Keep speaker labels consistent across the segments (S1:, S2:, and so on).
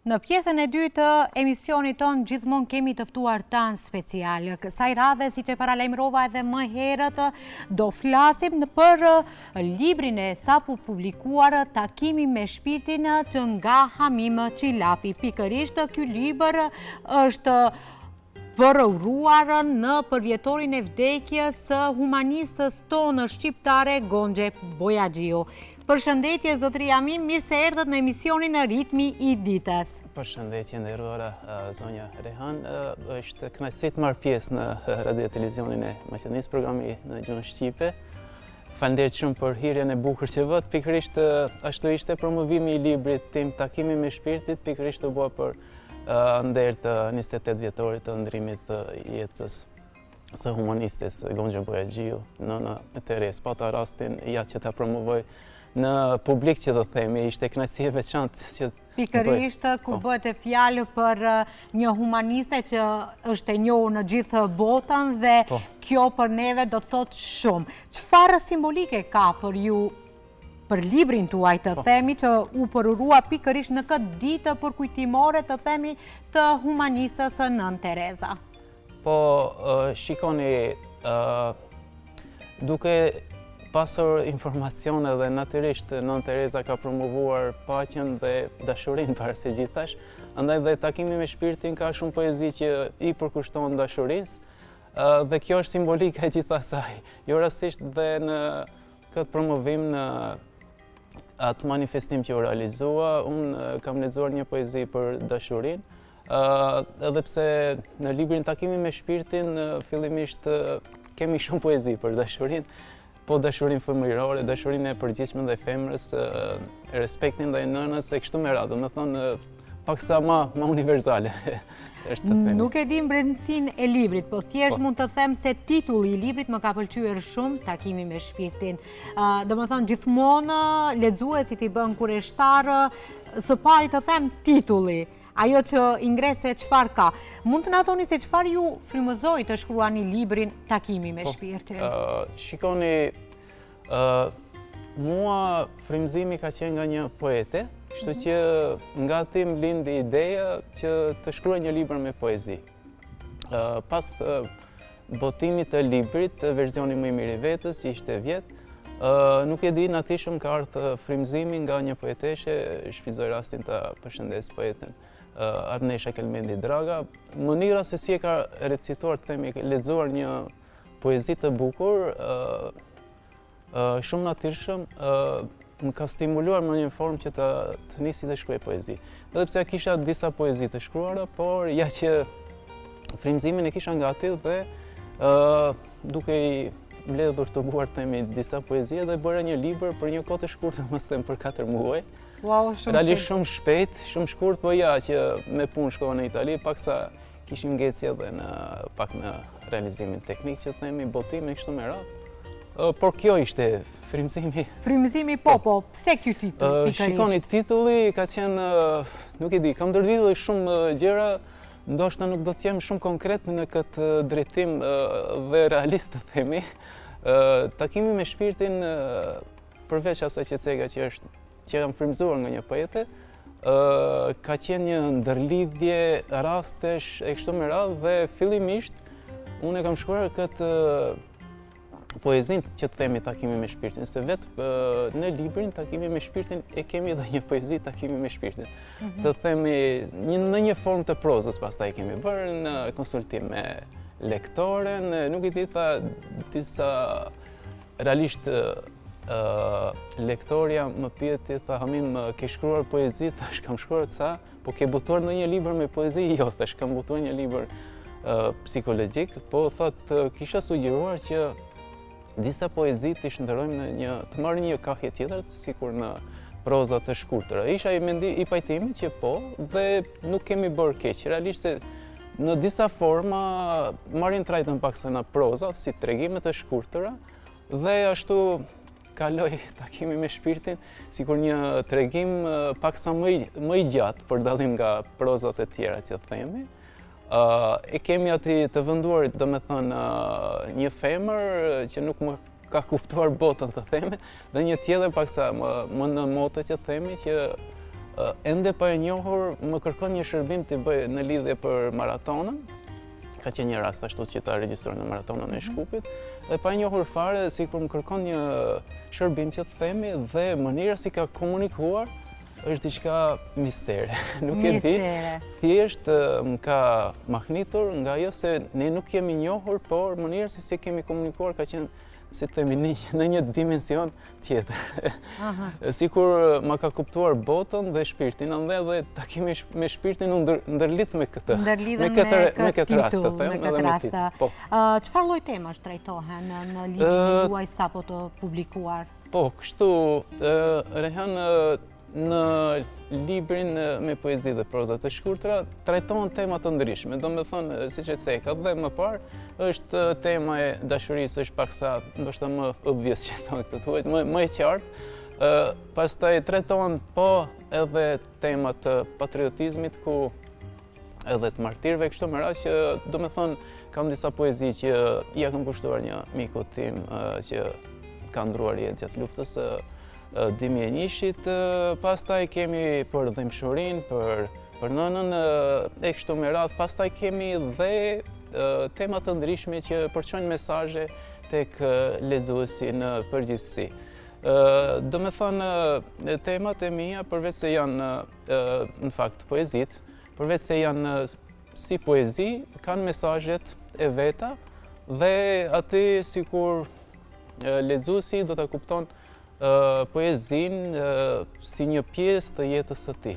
S1: Në pjesën e dytë të emisionit tonë gjithmonë kemi të ftuar tanë special. Kësaj radhe, si që paralajmërova edhe më herët, do flasim për librin e sapo publikuar Takimi me shpirtin që nga Hamim Qilafi. Pikërisht ky libër është përruar në përvjetorin e vdekjes së humanistës tonë shqiptare Gonxhe Bojaxhiu. Përshëndetje, zotri Hamim, mirë se erdhët në emisionin Ritmi i ditës.
S2: Përshëndetje, nderuara zonja Rehan. Është kënaqësi të marr pjesë në radio televizionin e Maqedonisë, programi në gjuhën shqipe. Faleminderit shumë për hyrjen e bukur që vët. Pikërisht ashtu ishte promovimi i librit tim Takimi me shpirtin, pikërisht u bë për nder të 28 vjetorit të ndrimit të jetës së humanistes Gonxhe Bojaxhiu, nëna e Teres. Pata rastin ja që ta promovoj në publik, që do themi, ishte kënaqësi e veçantë që
S1: pikërisht kur bëhet e fjalë për një humaniste që është e njohur në gjithë botën dhe kjo për neve do të thotë shumë. Çfarë simbolike ka për ju, për librin tuaj të themi, që u përrua pikërisht në këtë ditë përkujtimore të themi të humanistës Nën Tereza?
S2: Po, shikoni, duke pasur informacione dhe natyrisht Nën Tereza ka promovuar paqen dhe dashurinë para se gjithash, andaj dhe Takimi me shpirtin ka shumë poezi që i përkushton dashurisë dhe kjo është simbolika e gjithasaj. Jo rastisht dhe në këtë promovim, në atë manifestim që u realizua, unë kam lexuar një poezi për dashurinë, edhe pse në librin Takimi me shpirtin fillimisht kemi shumë poezi për dashurinë, po dashurinë fëmijërore, dashurinë e përgjithshme ndaj femrës, respektin ndaj nënës e kështu me radhë, do të thonë paksa më universale.
S1: Nuk e di brendësinë e librit, po thjesht mund të them se titulli i librit më ka pëlqyer shumë, Takimi me shpirtin. Domethënë gjithmonë lexuesit i bën kureshtar, së pari të them titulli. Ajo që ingrese çfarë ka. Mund të na thoni se çfarë ju frymëzoi të shkruani librin Takimi me shpirtin?
S2: Shikoni, mua frymëzimi ka qenë nga një poete, kështu që nga tim lindi ideja që të shkruaj një libër me poezi. Pas botimit të librit, versioni më i mirë i vetës, që ishte vjet, nuk e di, natishëm ka ardhur frymëzimi nga një poeteshe, shfrytëzoj rastin ta përshëndes poeten Arnesha Kelmendi Draga, mënyra se si e ka recituar, të themi, lexuar një poezi të bukur, shumë natyrshëm, më ka stimuluar në një formë që të nisi të shkruaj poezi. Edhe pse kisha disa poezi të shkruara, por ja që frymëzimin e kisha gati dhe duke i mbledhur të buar, themi, disa poezi dhe bëra një libër për një kohë të shkurtër, mos them për 4 muaj.
S1: Wow,
S2: realisht shumë shpejt, shumë shkurt, po ja që me punë shkova në Itali, paksa kishim ngecje edhe pak në realizimin teknik, që themi, botimin kështu me radhë. Por kjo ishte frymëzimi.
S1: Frymëzimi, po, pse ky titull pikërisht?
S2: Shikoni, titulli ka qenë, nuk e di, kam ndërlidhur shumë gjëra, ndoshta nuk do të jem shumë konkret në këtë drejtim dhe realist të themi. Takimi me shpirtin, përveç asaj që cega që jam frymëzuar nga një poete, ka qenë një ndërlidhje rastesh e kështu me radhë dhe fillimisht unë e kam shkruar këtë poezinë që themi Takimi me shpirtin, se vetë në librin Takimi me shpirtin e kemi edhe një poezi Takimi me shpirtin. Të themi në një formë të prozës, pastaj kemi bërë në konsultim me lektoren, nuk i di, tha disa realisht lektoria më pyeti, tha, Hamim, ke shkruar poezi? Thash, kam shkruar ca, po ke botuar në një libër me poezi? Jo, thash, kam botuar një libër psikologjik, po thot, kisha sugjeruar që disa poezi të shndërrojmë të marrë një kahje tjetër, sikur në proza të shkurtëra. Isha i pajtimi që po, dhe nuk kemi bërë keq, realisht se në disa forma marrin trajtën paksa në proza, si tregime të shkurtëra, dhe ashtu kaloi Takimi me shpirtin, sikur një tregim paksa më i gjatë, për dallim nga prozat e tjera që themi. E kemi aty të vënduar, domethënë, një femër që nuk më ka kuptuar botën, të themi, dhe një tjetër paksa më në motë që themi, që ende pa e njohur më kërkon një shërbim të bëj në lidhje për maratonën. Ka qenë një rast ashtu që ta regjistroj në maratonën e Shkupit, dhe pa e njohur fare, sikur më kërkon një shërbim që të themi, dhe mënyra si ka komunikuar është diçka mistere. Nuk e di, thjesht më ka mahnitur nga ajo se ne nuk jemi njohur, por mënyra si kemi komunikuar ka qenë, si të themi, në një dimension tjetër. Sikur ma ka kuptuar botën dhe shpirtin, dhe ta kemi me shpirtin ndërlidh me këtë.
S1: Me këtë rast. Çfarë lloj temash trajtohen në librin juaj sapo të publikuar?
S2: Po, kështu, Rehan, në librin me poezi dhe proza të shkurtra trajtohen tema të ndryshme. Do me thënë, siç e theka, dhe më parë është tema e dashurisë, është paksa ndoshta më obvious që thonë këtë thuhet, më e qartë. Pastaj trajtohen po edhe tema të patriotizmit, ku edhe të martirëve, kështu me radhë që do me thënë kam disa poezi që ja kam kushtuar një miku tim që ka ndruar jetë gjatë luftës Dimi e Nishit, pastaj kemi për dhimshurinë, për nënën e kështu me radhë, pastaj kemi dhe tema të ndryshme që përçojnë mesazhe tek lexuesi në përgjithësi. Do me thënë, temat e mia, përveç se janë në fakt poezit, përveç se janë si poezi, kanë mesazhet e veta dhe aty sikur lexuesi do ta kupton poezin si një pjesë të jetës së tij,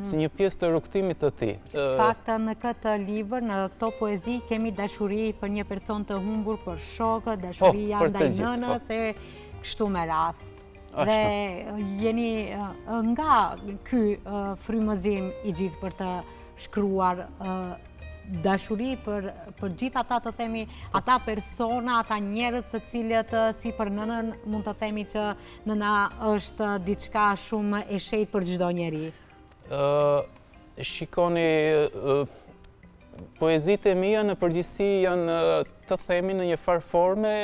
S2: si një pjesë të rrugtimit të tij.
S1: Fakt, në këtë libër, në këto poezi, kemi dashuri për një person të humbur, për shokët, dashuria ndaj nënës, kështu me radhë. Dhe jeni nga ky frymëzim i gjithë për të shkruar dashuri për gjithë ata, të themi, ata persona, ata njerëz të cilët si për nënën mund të themi që nëna është diçka shumë e shejtë për çdo njeri.
S2: Shikoni, poezitë e mia në përgjithësi janë, të themi, në një farë forme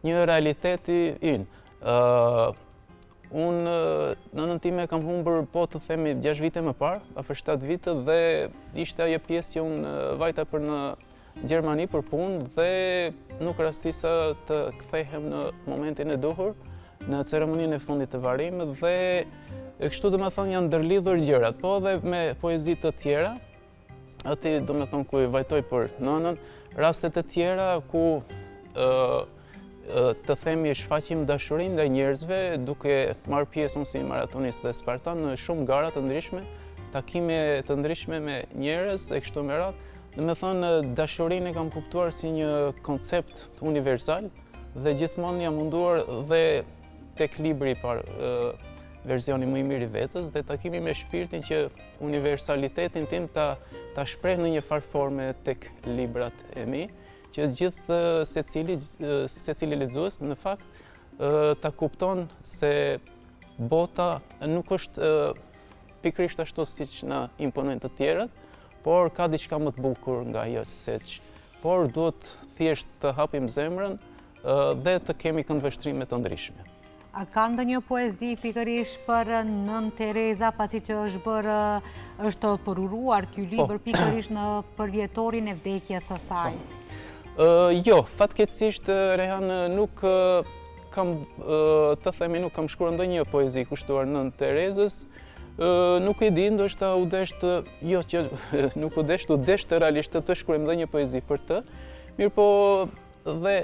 S2: një realiteti ynë. Unë nënën time kam humbur, po të themi, 6 vite më parë, afër 7 vite, dhe ishte ajo pjesë që unë vajta për në Gjermani për punë dhe nuk rastisa të kthehem në momentin e duhur, në ceremoninë e fundit të varrimit, dhe kështu do me thonë janë ndërlidhur gjërat, po dhe me poezi të tjera, aty do me thonë ku i vajtoj për nënën, rastet të tjera ku të themi shfaqim dashurinë ndaj njerëzve duke marrë pjesë si maratonist dhe spartan në shumë gara të ndryshme, takime të ndryshme me njerëz e kështu me radhë. Do me thonë, dashurinë e kam kuptuar si një koncept universal dhe gjithmonë jam munduar dhe tek libri i parë, versioni më i mirë i vetës, dhe takimi me shpirtin që universalitetin tim ta shpreh në një farë forme tek librat e mi, që gjithë secili lexues në fakt ta kupton se bota nuk është pikërisht ashtu siç na imponojnë të tjerët, por ka diçka më të bukur nga ajo por duhet thjesht të hapim zemrën dhe të kemi këndvështrime të ndryshme.
S1: A ka ndonjë poezi pikërisht për nën Tereza, pasi që është përuruar ky libër pikërisht në përvjetorin e vdekjes së saj?
S2: Jo, fatkeqësisht, Rehan, nuk kam, të themi, nuk kam shkruar ndonjë poezi kushtuar nën Terezës. Nuk e di, ndoshta u desht, jo që nuk u desht realisht të shkruajmë ndonjë poezi për të. Mirë po, dhe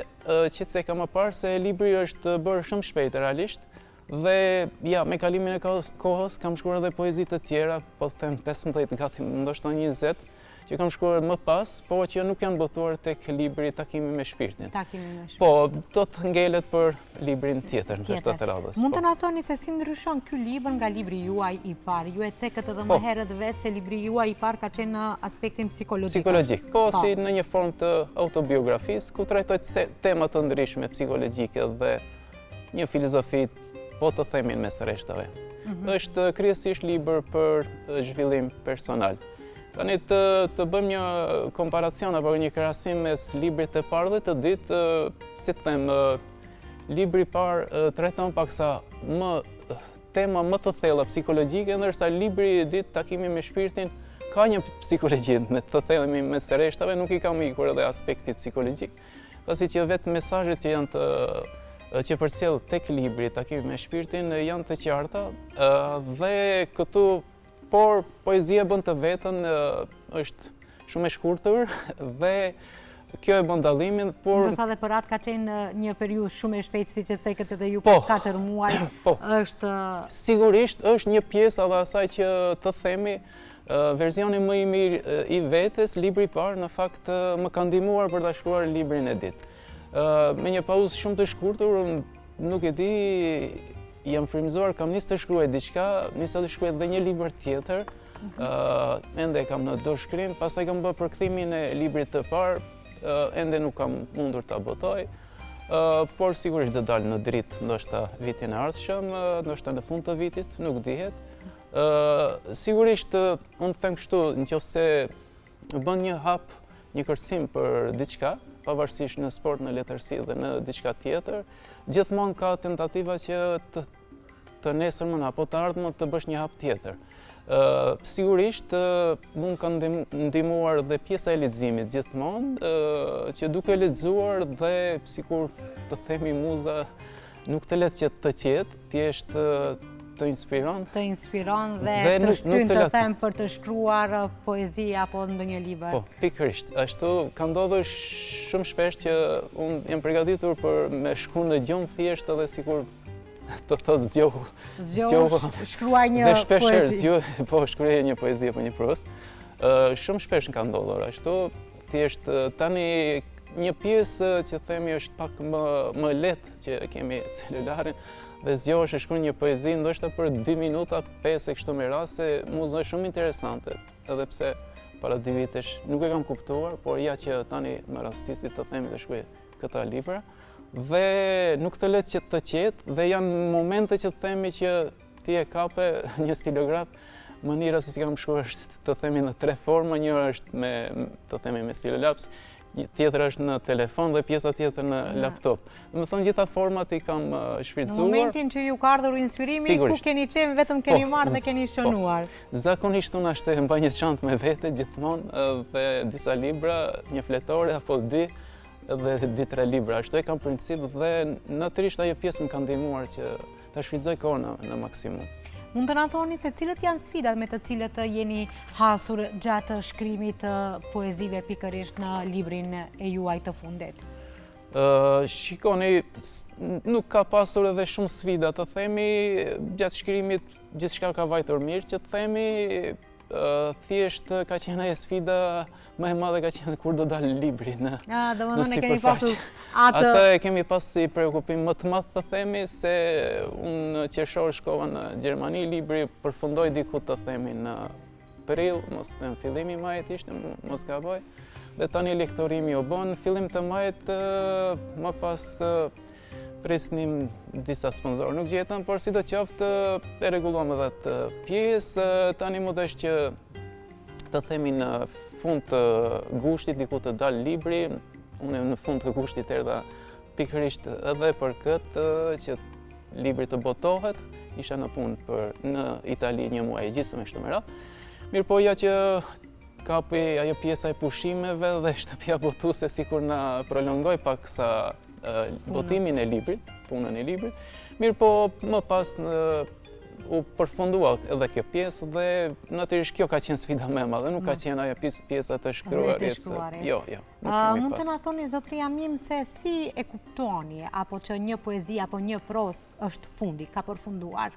S2: që se kam më parë se libri është bërë shumë shpejt realisht, dhe ja, me kalimin e kohës kam shkruar edhe poezi të tjera, po të them 15 gati, ndoshta 20, që kam shkruar më pas, po që nuk janë botuar tek libri Takimi me shpirtin. Po, do të ngelet për librin tjetër, në të radhës.
S1: Mund të na thoni se si ndryshon ky libër nga libri juaj i parë? Ju e cekët edhe më herët vetë se libri juaj i parë ka qenë në aspektin psikologjik.
S2: Psikologjik, po si në një formë të autobiografisë, ku trajtoj tema të ndryshme psikologjike dhe një filozofi, po të themin mes rreshtave. Është kryesisht libër për zhvillim personal. Tani të bëjmë një komparacion apo një krahasim mes librit të parë dhe të dytë, si të them, libri i parë trajton paksa më tema më të thella psikologjike, ndërsa libri i ditë Takimi me shpirtin ka një psikologji, me të themi mes rreshtave, nuk i kam ikur edhe aspekti psikologjik, pasi që vetë mesazhet që janë që përcjell tek libri Takimi me shpirtin janë të qarta dhe këtu por poezia bën të vetën është shumë e shkurtër dhe kjo e bën dallimin, por
S1: ndërsa dhe për atë ka qenë një periudhë shumë e shpejtë, siç e thekët edhe ju,
S2: po,
S1: 4 muaj, është
S2: sigurisht është një pjesë edhe asaj që të themi verzioni më i mirë i vetes, libri i parë në fakt më ka ndihmuar për ta shkruar librin e dytë. Me një pauzë shumë të shkurtër, nuk e di, jam frymëzuar, kam nisë të shkruaj diçka, nisa të shkruaj edhe një libër tjetër, ende kam në dorëshkrim, pastaj kam bërë përkthimin e librit të parë, ende nuk kam mundur ta botoj, por sigurisht do dalë në dritë ndoshta vitin e ardhshëm, ndoshta në fund të vitit, nuk dihet. Sigurisht unë them kështu, nëse bën një hap, një kërcim për diçka, pavarësisht në sport, në letërsi dhe në diçka tjetër, gjithmonë ka tentativa që të nesërmën apo të ardhmen të bësh një hap tjetër. Sigurisht mund ka ndihmuar dhe pjesa e leximit gjithmonë, që duke lexuar dhe sikur të themi muza nuk të let që të qetë, thjesht të inspiron.
S1: Të inspiron dhe të shtyn të them për të shkruar poezi apo ndonjë libër.
S2: Po, pikërisht. Ashtu ka ndodhur shumë shpesh që unë jam përgatitur për me shku në gjumë thjesht edhe sikur të thotë zgjohu,
S1: shkruaj një poezi.
S2: Po, shkruaj një poezi apo një prosë. Shumë shpesh ka ndodhur ashtu, thjesht tani një pjesë që themi është pak më lehtë që kemi celularin dhe zgjohesh e shkruan një poezi ndoshta për 2 minuta, 5 e kështu me raste, muza është shumë interesante, edhe pse para 2 vitesh nuk e kam kuptuar, por ja që tani më rastisi të themi të shkruaj këta libra dhe nuk të let që të qetë dhe janë momente që themi që ti e kape një stilograf, mënyra se si kam shkruar është të themi në 3 forma, një është me të themi me stilolaps, tjetër është në telefon dhe pjesa tjetër në laptop. Do të thonë gjitha format i kam shfrytzuar.
S1: Në momentin që ju ka ardhur inspirimi, ku keni qenë, vetëm keni marrë dhe keni shënuar.
S2: Zakonisht unë ashtu e mbaj një çantë me vete gjithmonë dhe disa libra, një fletore apo 2 dhe 2-3 libra. Ashtu e kam princip dhe natyrisht ajo pjesë më ka ndihmuar që ta shfrytëzoj kohën në maksimum.
S1: Mund të na thoni se cilët janë sfidat me të cilët jeni hasur gjatë shkrimit të poezive pikërisht në librin e juaj të fundit?
S2: Shikoni, nuk ka pasur edhe shumë sfida të themi, gjatë shkrimit gjithçka ka vajtur mirë që të themi, thjesht ka qenë ajo sfida më e madhe ka qenë kur do dalë libri në sipërfaqe. Atë e kemi pas si preokupim më të madh të themi se unë qershor shkova në Gjermani, libri përfundoi diku të themi në prill, mos në fillimi majit ishte, mos gaboj. Dhe tani lektorimi u bën, fillim të majit më pas prisnim disa sponsorë. Nuk gjetëm, por sidoqoftë e rregulluam edhe atë pjesë, tani mund është që të themi në fund të gushtit diku të dalë libri, unë në fund të gushtit erdha pikërisht edhe për këtë që libri të botohet, isha në punë në Itali një muaj e gjysmë kështu me radhë. Mirë po ja që kapi ajo pjesa e pushimeve dhe shtëpia botuese sikur na prolongoi paksa botimin e librit, punën e librit. Mirë po më pas u përfundua edhe kjo pjesë dhe natyrisht kjo ka qenë sfida më e madhe, nuk ka qenë ajo pjesa të shkruarit. Jo.
S1: Mund të na thoni zotria Mim se si e kuptoni apo që një poezi apo një prosë është fundi, ka përfunduar?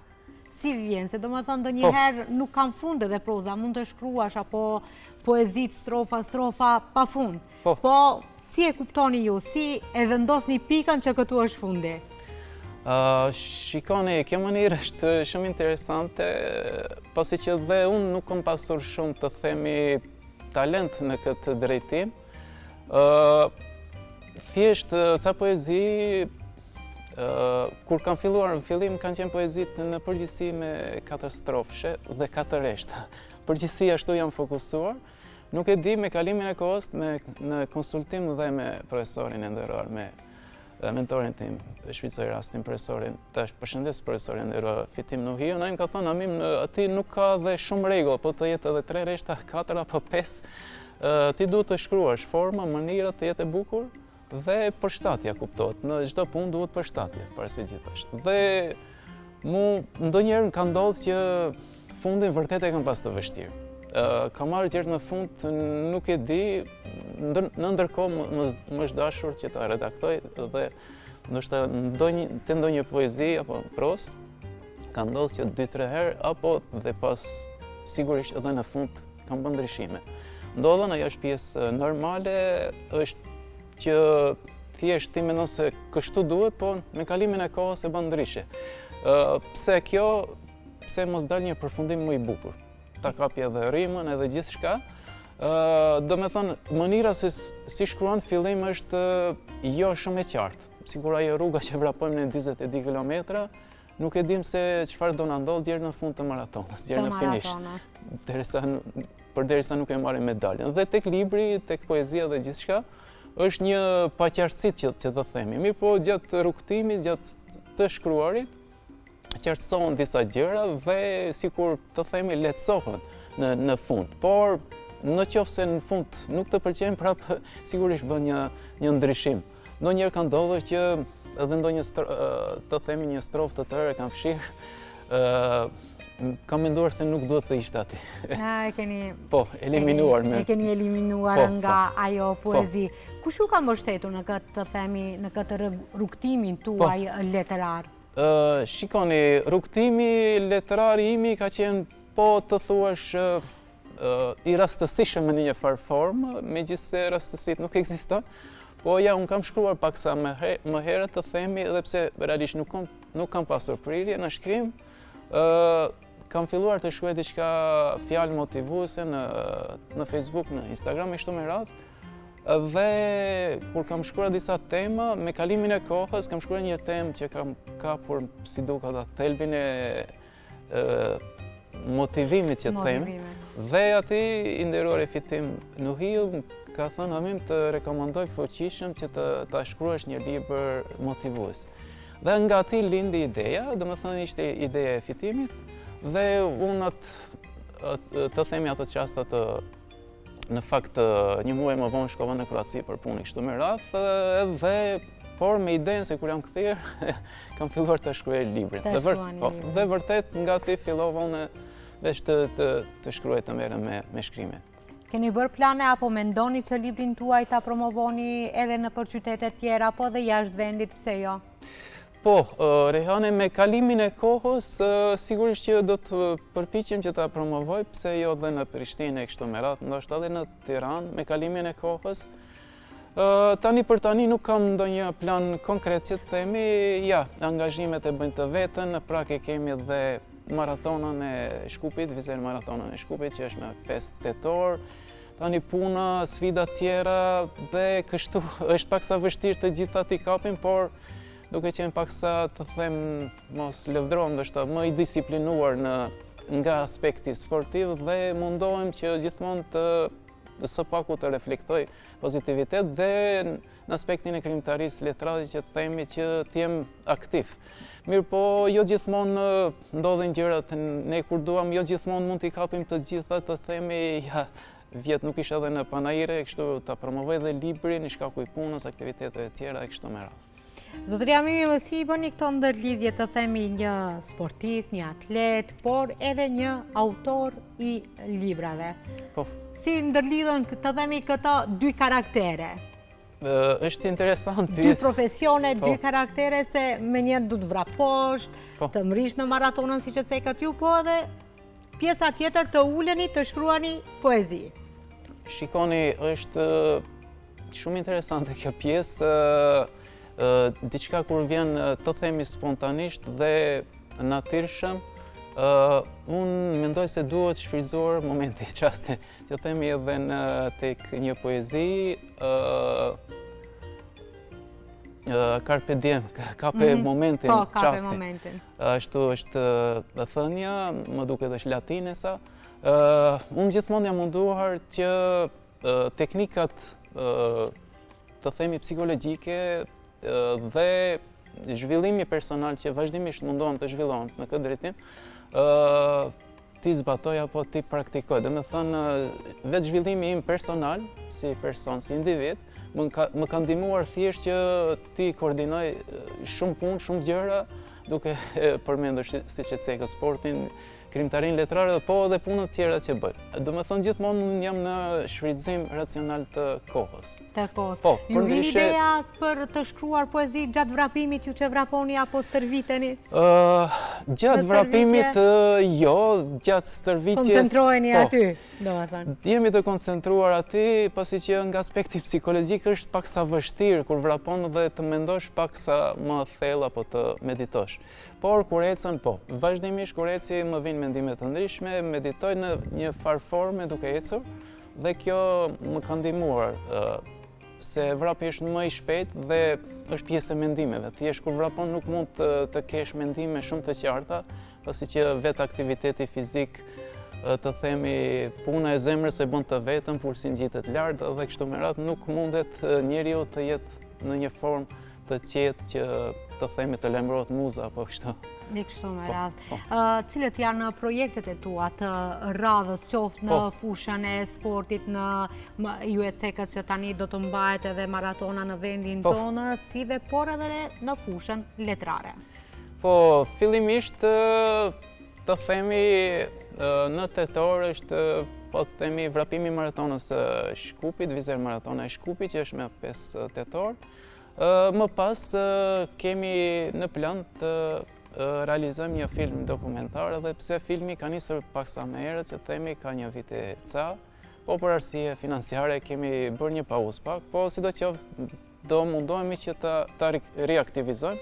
S1: Si vjen, se do më thënë ndonjëherë nuk kam fund edhe proza, mund të shkruash apo poezit strofa pa fund. Po si e kuptoni ju, si e vendosni pikën që këtu është fundi?
S2: Shikoni, kjo mënyrë është shumë interesante, pasi që dhe unë nuk kam pasur shumë të themi talent në këtë drejtim. Thjesht, sa poezi, kur kam filluar në fillim, kanë qenë poezit në përgjithësi me 4 strofshe dhe 4 reshta. Përgjithësi ashtu jam fokusuar. Nuk e di me kalimin e kohës, në konsultim dhe me profesorin e nderuar, me mentorin tim, shfrytëzoj rastin profesorin, tash përshëndes profesorin Fitim Nuhiu, ai më ka thënë Amim, aty nuk ka dhe shumë rregull, po të jetë edhe 3 rreshta, 4 apo 5, ti duhet të shkruash forma, mënyra të jetë e bukur dhe përshtatja kuptohet. Në çdo punë duhet përshtatje, para se gjithash. Dhe ndonjëherë më ka ndodhur që fundin vërtet e kam pas të vështirë. Kam marrë gjërat në fund, nuk e di, në ndërkohë më është dashur që ta redaktoj dhe ndoshta te ndonjë poezi apo pros, ka ndodhur që 2-3 herë apo dhe pas sigurisht edhe në fund kam bërë ndryshime. Ndodhen, ajo është pjesë normale, është që thjesht ti mendon se kështu duhet, po me kalimin e kohës e bën ndryshe. Pse mos dal një përfundim më i bukur? Ta kapi edhe rimën edhe gjithçka. Do me thënë, mënyra se si shkruan fillim është jo shumë e qartë. Sigur ajo rruga që vrapojmë në 22 kilometra, nuk e dim se çfarë do na ndodh deri në fund të maratonës, deri në finish. Përderisa nuk e marrim medaljen. Dhe tek libri, tek poezia dhe gjithçka, është një paqartësi që të themi. Mirë po gjatë rrugtimit, gjatë të shkruarit, qartësohen disa gjëra dhe sikur të themi lehtësohen në fund. Por në qoftë se në fund nuk të pëlqen, prapë sigurisht bën një ndryshim. Ndonjëherë ka ndodhur që edhe ndonjë të themi një strofë të tërë kam fshirë, kam menduar se nuk duhet të ishte aty.
S1: E keni
S2: eliminuar me.
S1: E keni eliminuar nga ajo poezi. Kush ju ka mbështetur në këtë të themi, në këtë rrugtimin tuaj letërar?
S2: Shikoni, rrugtimi letërari imi ka qenë po të thuash i rastësishëm në një farë formë, megjithse rastësitë nuk ekziston. Po ja, unë kam shkruar paksa më herët të themi, edhe pse realisht nuk kam pasur prirje në shkrim, kam filluar të shkruaj diçka fjalë motivuese në Facebook, në Instagram e kështu me radhë. Dhe kur kam shkruar disa tema, me kalimin e kohës kam shkruar një temë që kam kapur si duket atë thelbin e motivimit që themi. Dhe aty i nderuar Fitim Nuhiu ka thënë Amim të rekomandoj fuqishëm që ta shkruash një libër motivues. Dhe nga aty lindi ideja, domethënë ishte ideja e Fitimit, dhe unë të themi ato çastet në fakt një muaj më vonë shkova në Kroaci për punë kështu me radhë, por me idenë se kur jam kthyer kam filluar të shkruaj librin. Dhe vërtet nga aty fillova unë veç të shkruaj të merrem me shkrimet.
S1: Keni bërë plane apo mendoni që librin tuaj ta promovoni edhe në për qytete tjera, apo dhe jashtë vendit, pse jo?
S2: Po, Rehane, me kalimin e kohës, sigurisht që do të përpiqem që ta promovoj, pse jo dhe në Prishtinë e kështu me radhë, ndoshta edhe në Tiranë, me kalimin e kohës. Tani për tani nuk kam ndonjë plan konkret që të themi, ja, angazhimet e bëjnë të vetën, pra kemi dhe maratonën e Shkupit, Vizer maratonën e Shkupit, që është me 5 tetor, tani puna, sfida tjera, dhe kështu është paksa vështirë të gjitha t'i kapim, por duke qenë paksa të them mos lëvdrohem, ndoshta më i disiplinuar nga aspekti sportiv dhe mundohem që gjithmonë të së paku të reflektoj pozitivitet dhe në aspektin e krijimtarisë letrade që themi që t'jem aktiv. Mirë po, jo gjithmonë ndodhin gjërat, ne kur duam, jo gjithmonë mund t'i kapim të gjitha, të themi, ja, vjet nuk isha edhe në panajire, kështu ta promovoj dhe librin, i shkaku i punës, aktiviteteve tjera e kështu me radhë.
S1: Zotëri Amimi, si i bëni këto ndërlidhje të themi një sportist, një atlet, por edhe një autor i librave? Po. Si ndërlidhen të themi këto dy karaktere?
S2: Është interesant.
S1: Dy profesione, dy karaktere, se me një du të vraposht, të mrish në maratonën si që të cekat ju, po edhe pjesa tjetër të uleni të shkruani poezi.
S2: Shikoni, është shumë interesante kjo pjesë, diçka kur vjen të themi spontanisht dhe natyrshëm, unë mendoj se duhet shfrytzuar momenti i çastit, që themi edhe tek një poezi, carpe diem, kape momentin, çastin.
S1: Kape momentin.
S2: Ashtu është thënia, më duket është latine sa. Unë gjithmonë jam munduar që teknikat të themi psikologjike dhe zhvillimi personal që vazhdimisht mundohem të zhvillohem në këtë drejtim, ti zbatoj apo ti praktikoj. Dhe me thënë, vetë zhvillimi im personal, si person, si individ, më ka ndihmuar thjesht që ti koordinoj shumë punë, shumë gjëra, duke përmendur si që cekë sportin, krimtarin letrare, po edhe punët tjera që bëj. Do me thonë gjithmonë unë jam në shfrytëzim racional të kohës.
S1: Të kohës.
S2: Po,
S1: Ju vjen ideja për të shkruar poezi gjatë vrapimit, ju që vraponi apo stërviteni?
S2: Gjatë vrapimit, jo, gjatë stërvitjes...
S1: Koncentroheni aty, do me thënë.
S2: Jemi të koncentruar aty, pasi që nga aspekti psikologjik është pak sa vështirë kur vrapon dhe të mendosh pak sa më thellë apo të meditosh. Por kur ecën, po, vazhdimisht kur eci më vinë mendime të ndryshme, meditoj në një farë forme duke ecur dhe kjo më ka ndihmuar se vrapi është më i shpejt dhe është pjesë e mendimeve. Thjesht kur vrapon nuk mund të kesh mendime shumë të qarta, pasi që vetë aktiviteti fizik, të themi puna e zemrës e bën të vetëm, pulsi ngjitet lart dhe kështu me radhë nuk mundet njeriu të jetë në një formë të qetë që të themi të lajmërohet muza apo kështu.
S1: Një kështu me radhë. Cilët janë projektet e tua të radhës, qoftë në fushën e sportit, në ju e cekët që tani do të mbahet edhe maratona në vendin tonë, si dhe por edhe në fushën letrare? Po,
S2: fillimisht të themi në tetor është po të themi vrapimi maratonës Shkupit, Vizer Maratona e Shkupit, që është me 5 tetor. Më pas kemi në plan të realizojmë një film dokumentar dhe pse filmi ka nisur paksa më herët, që themi ka një vit e ca, po për arsye financiare kemi bërë një pauzë pak, po sidoqoftë do mundohemi që ta reaktivizojmë.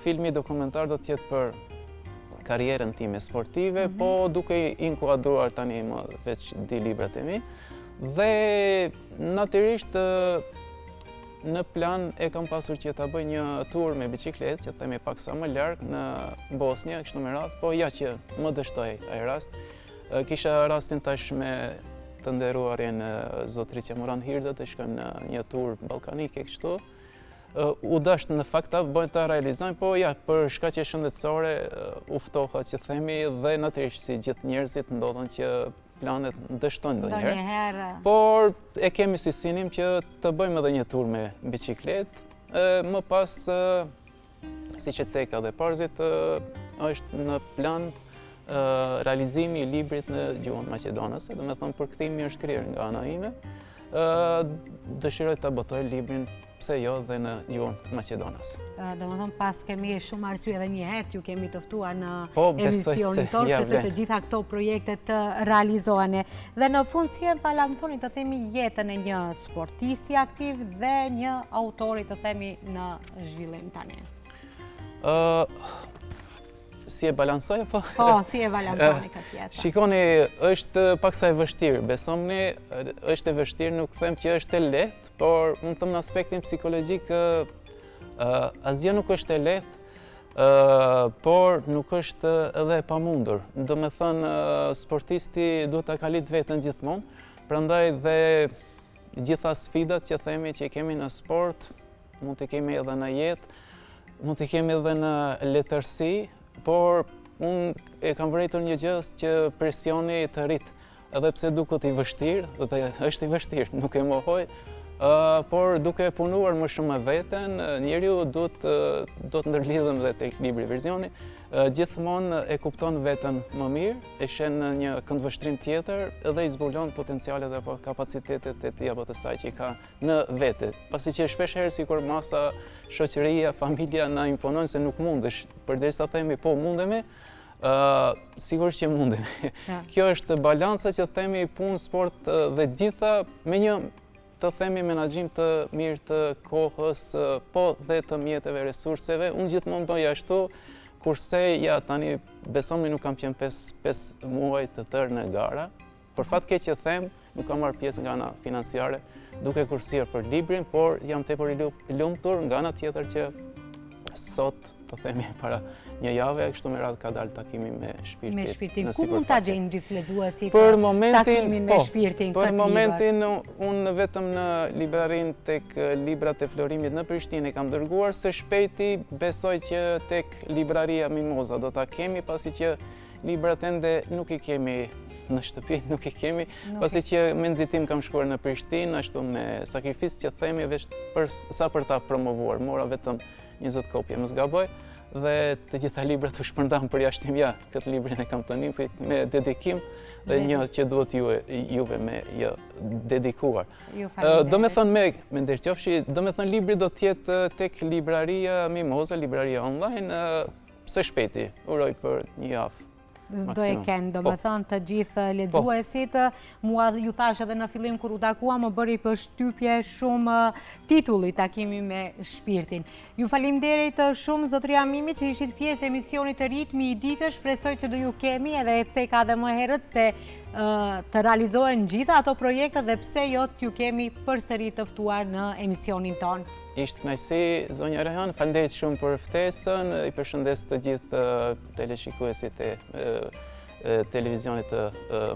S2: Filmi dokumentar do të jetë për karrierën time sportive, po duke inkuadruar tani më veç di librat e mi dhe natyrisht në plan e kam pasur që ta bëj një tur me bicikletë, që themi paksa më larg në Bosnjë, kështu me radhë, po ja që më dështoi ai rast. Kisha rastin tash me të nderuarin zotëriqe Muran Hirdë të shkojmë në një tur ballkanike kështu. U dasht në fakt ta bëj ta realizojmë, po ja për shkaqe shëndetësore u ftoha që themi dhe natyrisht si gjithë njerëzit ndodhen që planet dështojnë ndonjëherë. Por e kemi si sinim që të bëjmë edhe një tur me bicikletë. Më pas, si që ceka dhe parzit, është në plan realizimi i librit në gjuhën maqedonase, dhe me thonë përkthimi është kryer nga ana ime. Dëshiroj të botoj librin pse jo dhe në gjuhën maqedonase.
S1: Dhe më thonë pas kemi shumë arsye edhe një herë, ju kemi të ftuar në emisionin tonë, shpresoj të gjitha këto projekte të realizohen. Dhe në fund si e balanconi të themi jetën e një sportisti aktiv dhe një autori të themi në zhvillim tani?
S2: Si e balansoj apo?
S1: Po, si e balansoni këtë pjesë?
S2: Shikoni, është paksa e vështirë. Besomni, është e vështirë, nuk them që është e lehtë, por unë them në aspektin psikologjik, asgjë nuk është e lehtë, por nuk është edhe e pamundur. Do me thënë, sportisti duhet ta kalit veten gjithmonë, prandaj dhe gjitha sfidat që themi që kemi në sport, mund të kemi edhe në jetë, mund të kemi edhe në letërsi, por unë e kam vërejtur një gjë që presioni të rrit, edhe pse duket i vështirë, dhe është i vështirë, nuk e mohoj, por duke punuar më shumë me veten, njeriu do të ndërlidhem dhe tek libri Verzioni, gjithmonë e kupton veten më mirë, e shen në një këndvështrim tjetër dhe i zbulon potencialet apo kapacitetet e tij apo të saj që ka në vete. Pasi që shpesh herë sikur masa, shoqëria, familja na imponojnë se nuk mundesh, përderisa themi po mundemi, sigurisht që mundemi. Kjo është balanca që themi punë, sport dhe gjitha me një të themi menaxhim të mirë të kohës, po dhe të mjeteve, resurseve. Unë gjithmonë bëj ashtu, kurse ja tani besoni nuk kam qenë 5 muaj të tërë në gara. Për fat keq që them, nuk kam marrë pjesë nga ana financiare, duke kursyer për librin, por jam tepër i lumtur nga ana tjetër që sot të themi para një jave, kështu me radhë ka dalë takimi me Shpirtin.
S1: Me Shpirtin. Ku mund ta gjejnë gjithë lexuesit takimin me Shpirtin këtë libër?
S2: Për momentin, unë vetëm në librarin tek librat e Florimit në Prishtinë kam dërguar, së shpejti besoj që tek libraria Mimoza do ta kemi, pasi që librat ende nuk i kemi në shtëpi, nuk i kemi, pasi që me nxitim kam shkuar në Prishtinë, ashtu me sakrificë që themi sa për ta promovuar. Mora vetëm 20 kopje, mos gaboj, dhe të gjitha librat u shpërndam për jashtim këtë librin e kam të nipit me dedikim dhe një që duhet juve me dedikuar. Do me thënë me ndërqofshi, do me thënë libri do tjetë tek libraria Mimoza, libraria online, së shpejti, uroj për një javë.
S1: Do e kenë, do me thënë të gjithë lexuesit. Mua ju thash edhe në fillim kur u takua, më bëri përshtypje shumë titulli Takimi me Shpirtin. Ju faleminderit shumë zotëria Mimi që ishit pjesë e emisionit të Ritmi i ditës. Shpresoj që do ju kemi edhe Eceka dhe më herët se të realizohen gjitha ato projekte dhe pse jo t'ju kemi përsëri të ftuar në emisionin ton.
S2: Ishtë kënaqësi, zonja Rehan, faleminderit shumë për ftesën, i përshëndes të gjithë teleshikuesit e televizionit të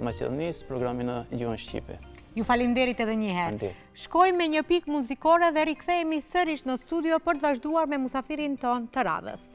S2: Maqedonisë, programin në gjuhën shqipe.
S1: Ju faleminderit edhe një herë. Shkojmë me një pikë muzikore dhe rikthehemi sërish në studio për të vazhduar me musafirin ton të radhës.